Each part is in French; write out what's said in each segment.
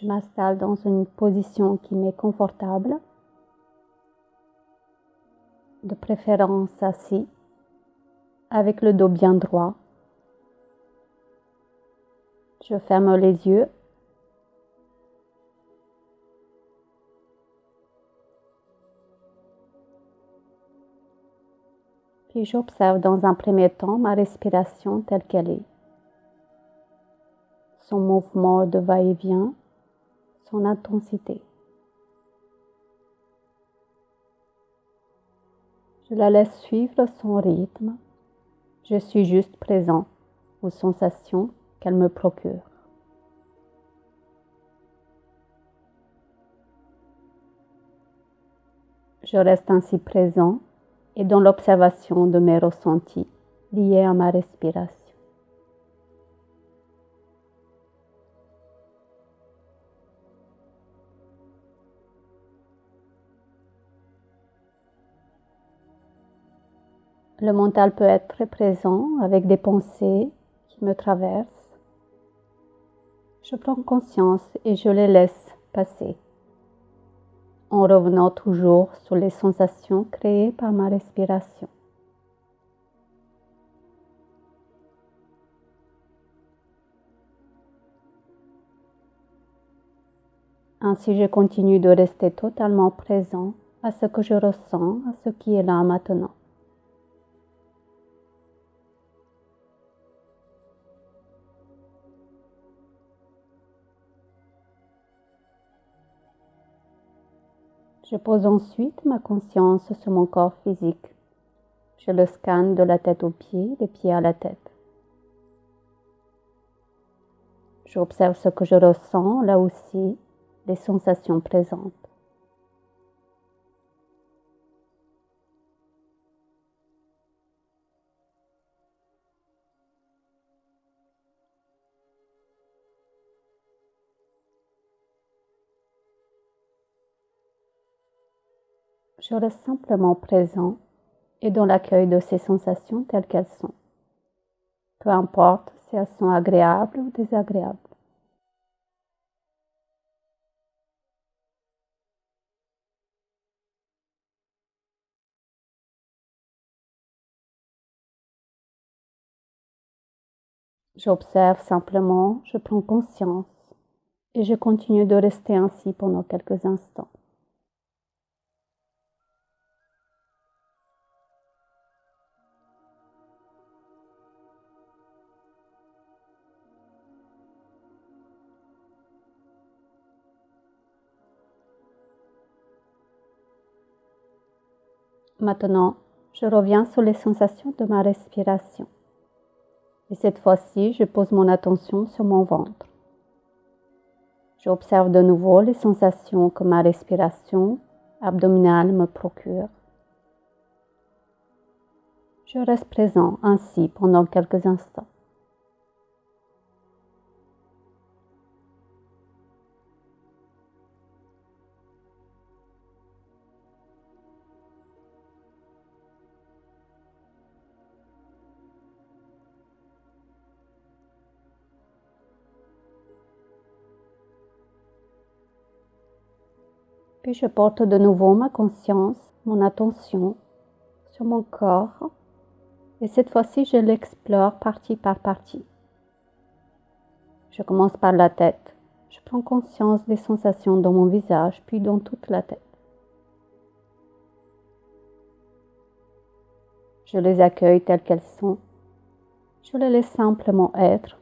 Je m'installe dans une position qui m'est confortable, de préférence assis, avec le dos bien droit. Je ferme les yeux. Puis j'observe dans un premier temps ma respiration telle qu'elle est. Son mouvement de va-et-vient, son intensité. Je la laisse suivre son rythme. Je suis juste présent aux sensations qu'elle me procure. Je reste ainsi présent et dans l'observation de mes ressentis liés à ma respiration. Le mental peut être très présent avec des pensées qui me traversent. Je prends conscience et je les laisse passer, en revenant toujours sur les sensations créées par ma respiration. Ainsi, je continue de rester totalement présent à ce que je ressens, à ce qui est là maintenant. Je pose ensuite ma conscience sur mon corps physique. Je le scanne de la tête aux pieds, des pieds à la tête. J'observe ce que je ressens, là aussi, les sensations présentes. Je reste simplement présent et dans l'accueil de ces sensations telles qu'elles sont. Peu importe si elles sont agréables ou désagréables. J'observe simplement, je prends conscience et je continue de rester ainsi pendant quelques instants. Maintenant, je reviens sur les sensations de ma respiration. Et cette fois-ci, je pose mon attention sur mon ventre. J'observe de nouveau les sensations que ma respiration abdominale me procure. Je reste présent ainsi pendant quelques instants. Puis je porte de nouveau ma conscience, mon attention sur mon corps et cette fois-ci je l'explore partie par partie. Je commence par la tête. Je prends conscience des sensations dans mon visage puis dans toute la tête. Je les accueille telles qu'elles sont. Je les laisse simplement être.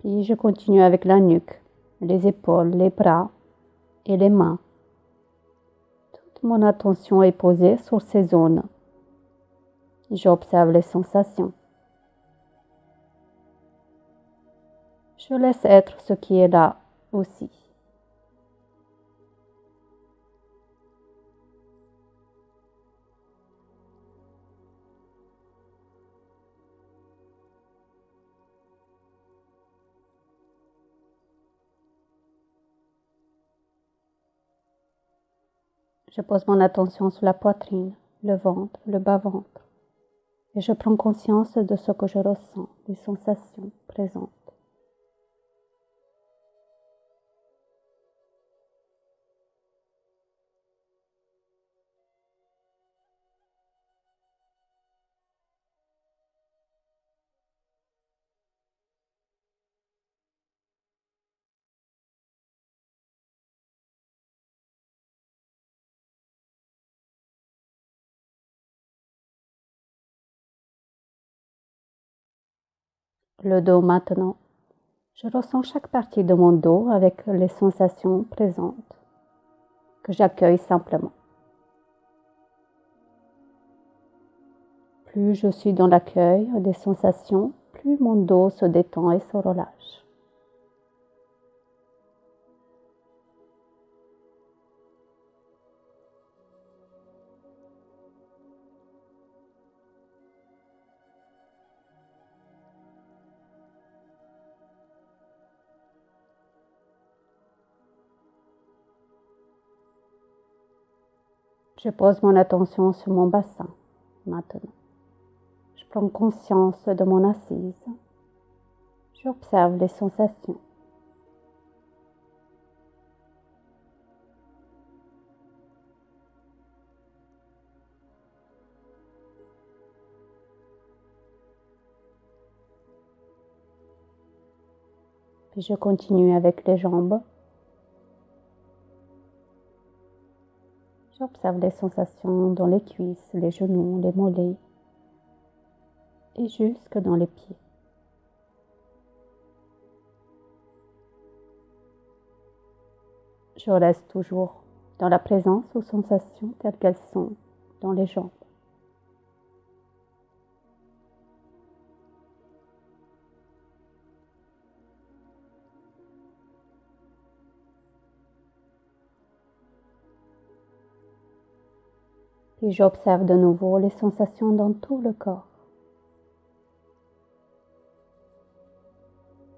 Puis je continue avec la nuque, les épaules, les bras et les mains. Toute mon attention est posée sur ces zones. J'observe les sensations. Je laisse être ce qui est là aussi. Je pose mon attention sur la poitrine, le ventre, le bas-ventre, et je prends conscience de ce que je ressens, des sensations présentes. Le dos maintenant. Je ressens chaque partie de mon dos avec les sensations présentes que j'accueille simplement. Plus je suis dans l'accueil des sensations, plus mon dos se détend et se relâche. Je pose mon attention sur mon bassin maintenant. Je prends conscience de mon assise. J'observe les sensations. Puis je continue avec les jambes. J'observe les sensations dans les cuisses, les genoux, les mollets et jusque dans les pieds. Je reste toujours dans la présence aux sensations telles qu'elles sont dans les jambes. Puis j'observe de nouveau les sensations dans tout le corps.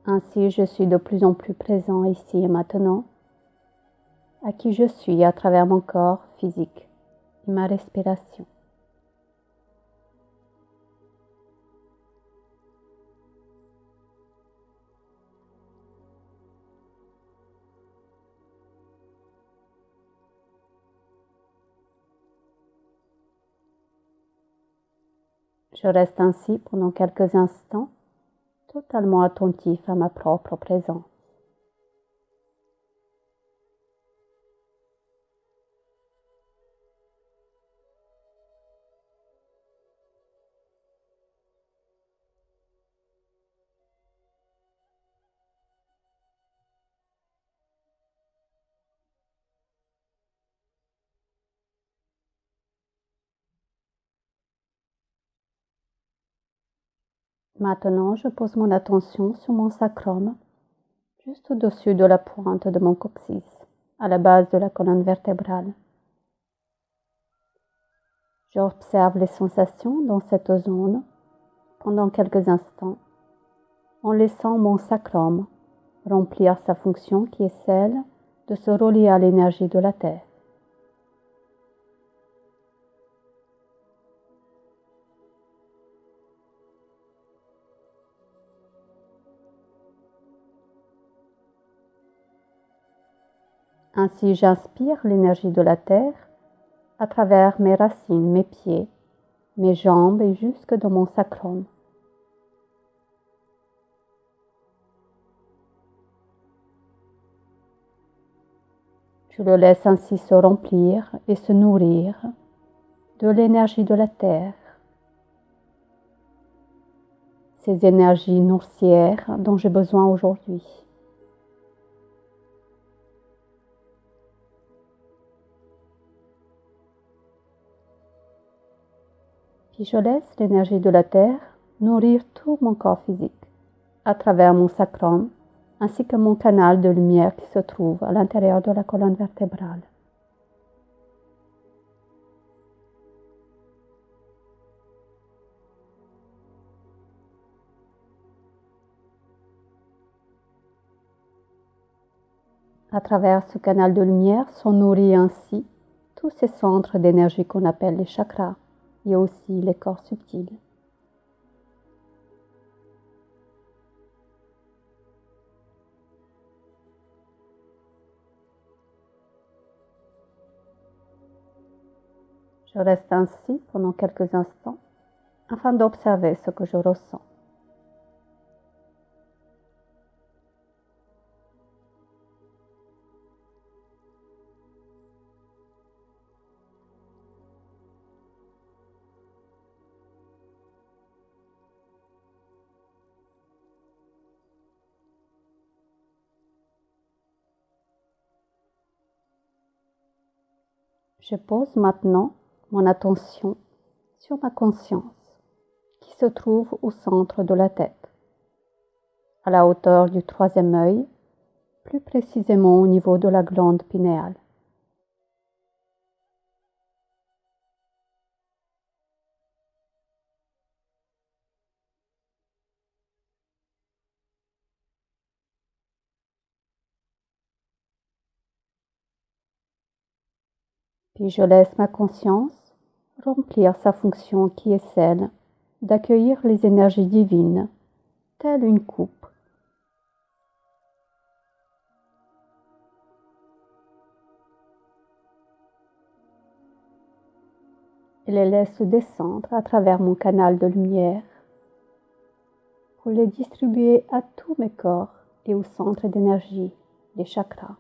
Ainsi, je suis de plus en plus présent ici et maintenant, à qui je suis à travers mon corps physique et ma respiration. Je reste ainsi pendant quelques instants, totalement attentif à ma propre présence. Maintenant, je pose mon attention sur mon sacrum, juste au-dessus de la pointe de mon coccyx, à la base de la colonne vertébrale. J'observe les sensations dans cette zone pendant quelques instants, en laissant mon sacrum remplir sa fonction qui est celle de se relier à l'énergie de la Terre. Ainsi, j'inspire l'énergie de la Terre à travers mes racines, mes pieds, mes jambes et jusque dans mon sacrum. Je le laisse ainsi se remplir et se nourrir de l'énergie de la Terre, ces énergies nourricières dont j'ai besoin aujourd'hui. Puis je laisse l'énergie de la Terre nourrir tout mon corps physique, à travers mon sacrum, ainsi que mon canal de lumière qui se trouve à l'intérieur de la colonne vertébrale. À travers ce canal de lumière sont nourris ainsi tous ces centres d'énergie qu'on appelle les chakras et aussi les corps subtils. Je reste ainsi pendant quelques instants afin d'observer ce que je ressens. Je pose maintenant mon attention sur ma conscience qui se trouve au centre de la tête, à la hauteur du troisième œil, plus précisément au niveau de la glande pinéale. Puis je laisse ma conscience remplir sa fonction qui est celle d'accueillir les énergies divines, telle une coupe. Et les laisse descendre à travers mon canal de lumière pour les distribuer à tous mes corps et au centre d'énergie des chakras.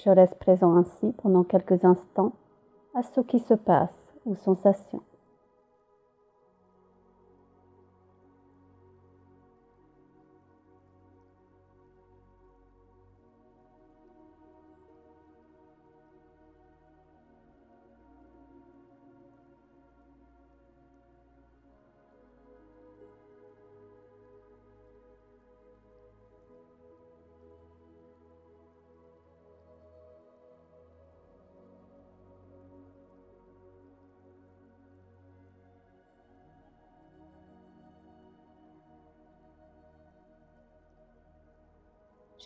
Je reste présent ainsi pendant quelques instants à ce qui se passe aux sensations.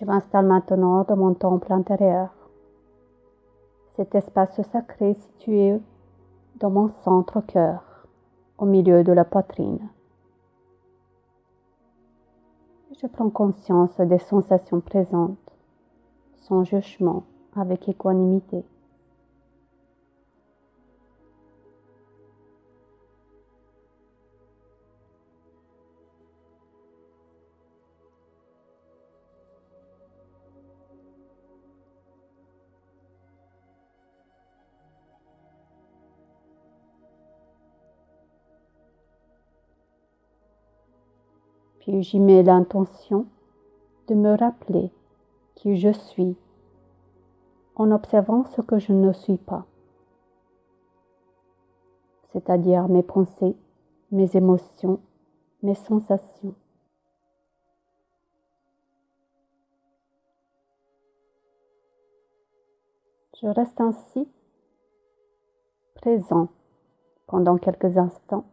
Je m'installe maintenant dans mon temple intérieur, cet espace sacré situé dans mon centre-cœur, au milieu de la poitrine. Je prends conscience des sensations présentes, sans jugement, avec équanimité. Puis j'y mets l'intention de me rappeler qui je suis en observant ce que je ne suis pas, c'est-à-dire mes pensées, mes émotions, mes sensations. Je reste ainsi présent pendant quelques instants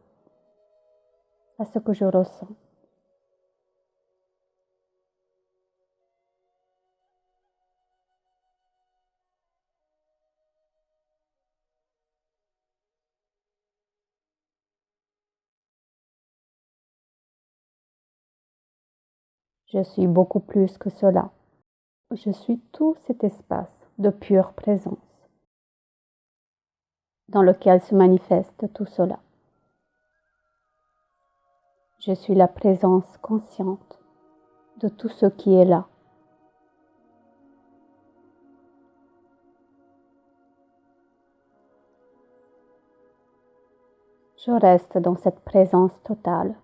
à ce que je ressens. Je suis beaucoup plus que cela. Je suis tout cet espace de pure présence dans lequel se manifeste tout cela. Je suis la présence consciente de tout ce qui est là. Je reste dans cette présence totale,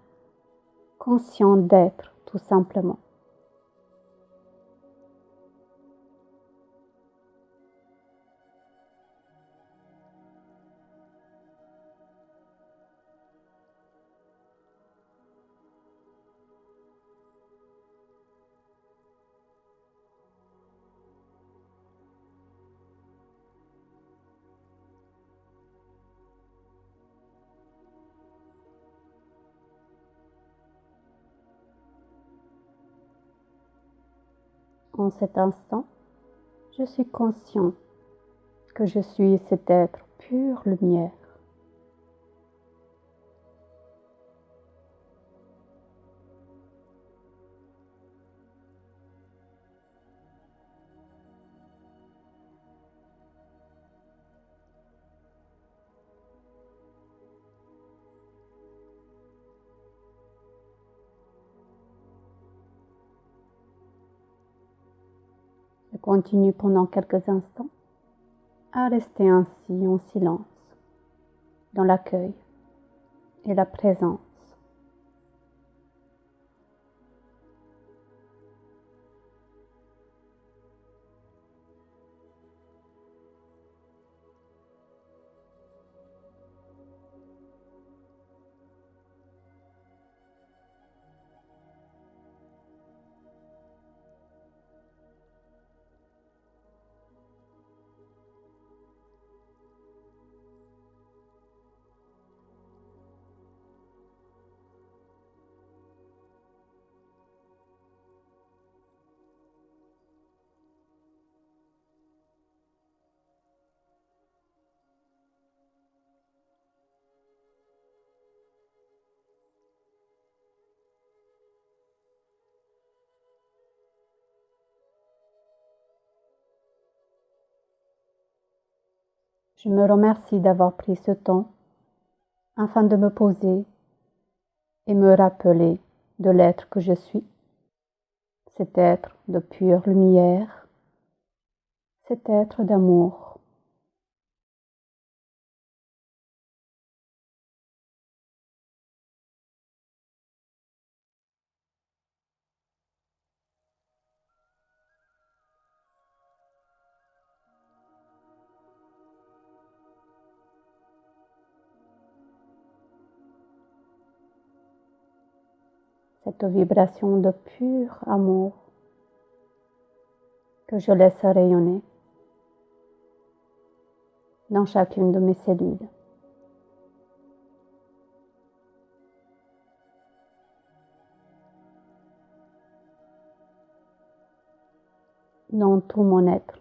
conscient d'être tout simplement. En cet instant, je suis conscient que je suis cet être pure lumière. Je continue pendant quelques instants à rester ainsi en silence, dans l'accueil et la présence. Je me remercie d'avoir pris ce temps afin de me poser et me rappeler de l'être que je suis, cet être de pure lumière, cet être d'amour. Cette vibration de pur amour que je laisse rayonner dans chacune de mes cellules. Dans tout mon être.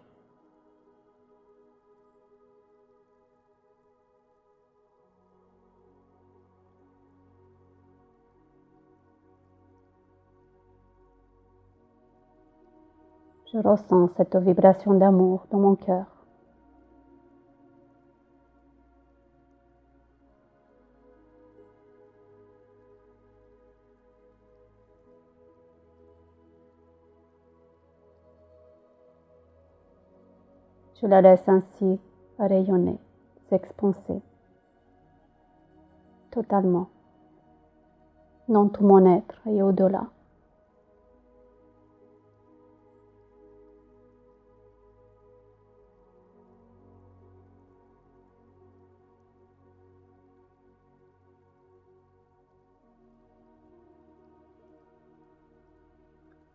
Je ressens cette vibration d'amour dans mon cœur. Je la laisse ainsi rayonner, s'expanser totalement dans tout mon être et au-delà.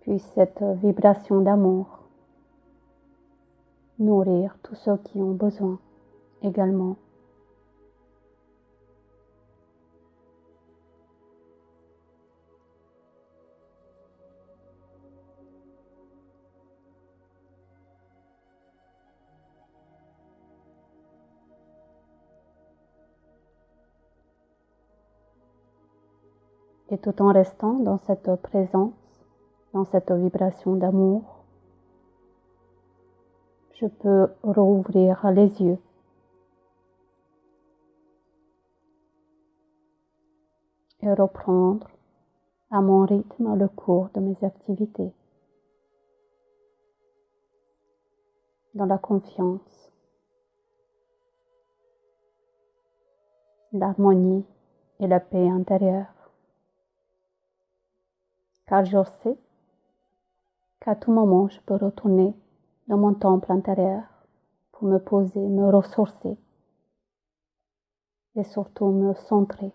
Puis cette vibration d'amour nourrir tous ceux qui ont besoin également. Et tout en restant dans cette présence, dans cette vibration d'amour, je peux rouvrir les yeux et reprendre à mon rythme le cours de mes activités, dans la confiance, l'harmonie et la paix intérieure. Car je sais qu'à tout moment je peux retourner dans mon temple intérieur pour me poser, me ressourcer et surtout me centrer.